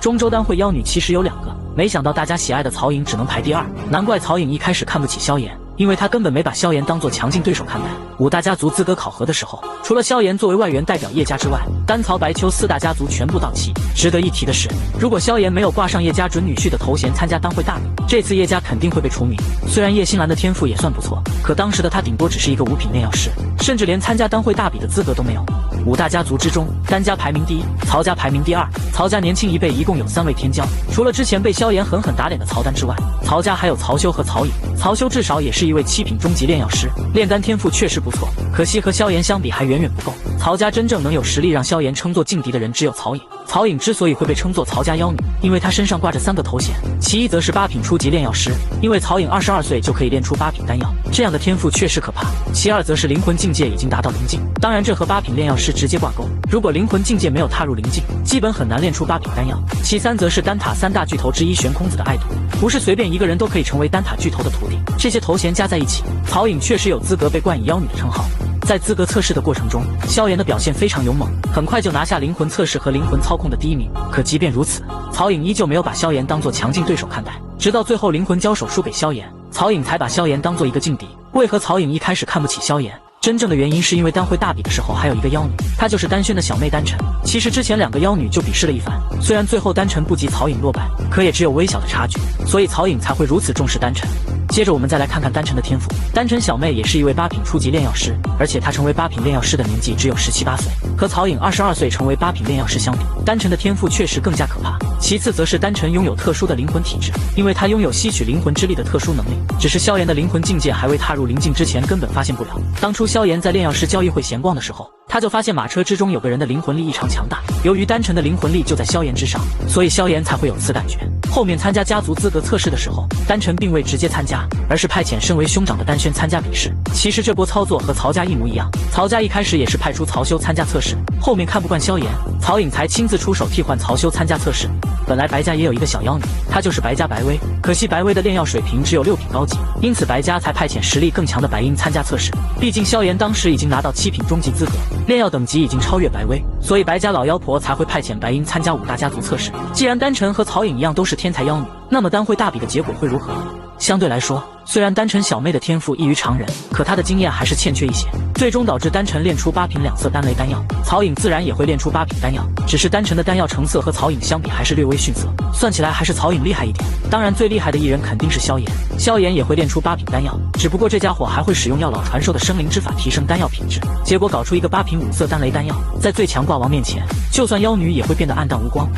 中州丹会妖女其实有2个，没想到大家喜爱的曹颖只能排第2，难怪曹颖一开始看不起萧炎。因为他根本没把萧炎当作强劲对手看待。5大家族资格考核的时候，除了萧炎作为外援代表叶家之外，丹曹白秋4大家族全部到齐。值得一提的是，如果萧炎没有挂上叶家准女婿的头衔参加丹会大比，这次叶家肯定会被除名。虽然叶欣兰的天赋也算不错，可当时的她顶多只是一个5品炼药师，甚至连参加丹会大比的资格都没有。5大家族之中，丹家排名第1，曹家排名第2。曹家年轻一辈一共有3位天骄，除了之前被萧炎狠狠打脸的曹丹之外，曹家还有曹休和曹颖。曹休至少也是一位7品中级炼药师，炼丹天赋确实不错，可惜和萧炎相比还远远不够。曹家真正能有实力让萧炎称作劲敌的人只有曹颖。曹颖之所以会被称作曹家妖女，因为她身上挂着3个头衔，其一则是8品初级炼药师，因为曹颖22岁就可以炼出8品丹药，这样的天赋确实可怕。其二则是灵魂境界已经达到灵境，当然这和8品炼药师直接挂钩，如果灵魂境界没有踏入灵境，基本很难炼出8品丹药。其三则是丹塔3大巨头之一悬空子的爱徒，不是随便一个人都可以成为丹塔巨头的徒弟，这些头衔加在一起，曹颖确实有资格被冠以妖女的称号。在资格测试的过程中，萧炎的表现非常勇猛，很快就拿下灵魂测试和灵魂操控的第1名。可即便如此，曹颖依旧没有把萧炎当作强劲对手看待，直到最后灵魂交手输给萧炎，曹颖才把萧炎当作一个劲敌。为何曹颖一开始看不起萧炎？真正的原因是因为丹会大比的时候还有一个妖女，她就是丹轩的小妹丹晨。其实之前2个妖女就比试了一番，虽然最后丹晨不及曹颖落败，可也只有微小的差距，所以曹颖才会如此重视丹晨。接着我们再来看看丹晨的天赋。丹晨小妹也是一位8品初级炼药师，而且她成为8品炼药师的年纪只有17、18岁，和曹颖22岁成为8品炼药师相比，丹晨的天赋确实更加可怕。其次则是丹晨拥有特殊的灵魂体质，因为她拥有吸取灵魂之力的特殊能力，只是萧炎的灵魂境界还未踏入灵境之前根本发现不了。当初萧炎在炼药师交易会闲逛的时候，他就发现马车之中有个人的灵魂力异常强大，由于丹晨的灵魂力就在萧炎之上，所以萧炎才会有此感觉。后面参加家族资格测试的时候，丹晨并未直接参加，而是派遣身为兄长的丹轩参加比试。其实这波操作和曹家一模一样，曹家一开始也是派出曹休参加测试，后面看不惯萧炎，曹颖才亲自出手替换曹休参加测试。本来白家也有一个小妖女，她就是白家白薇，可惜白薇的炼药水平只有6品高级，因此白家才派遣实力更强的白鹰参加测试。毕竟萧炎当时已经拿到7品中级资格，炼药等级已经超越白薇，所以白家老妖婆才会派遣白鹰参加5大家族测试。既然丹晨和曹颖一样都是天才妖女，那么丹会大比的结果会如何？相对来说，虽然丹晨小妹的天赋异于常人，可她的经验还是欠缺一些，最终导致丹晨炼出8品2色丹雷丹药，曹颖自然也会炼出8品丹药，只是丹晨的丹药成色和曹颖相比还是略微逊色，算起来还是曹颖厉害一点。当然最厉害的一人肯定是萧炎，萧炎也会炼出8品丹药，只不过这家伙还会使用药老传授的生灵之法提升丹药品质，结果搞出一个8品5色丹雷丹药，在最强挂王面前，就算妖女也会变得黯淡无光。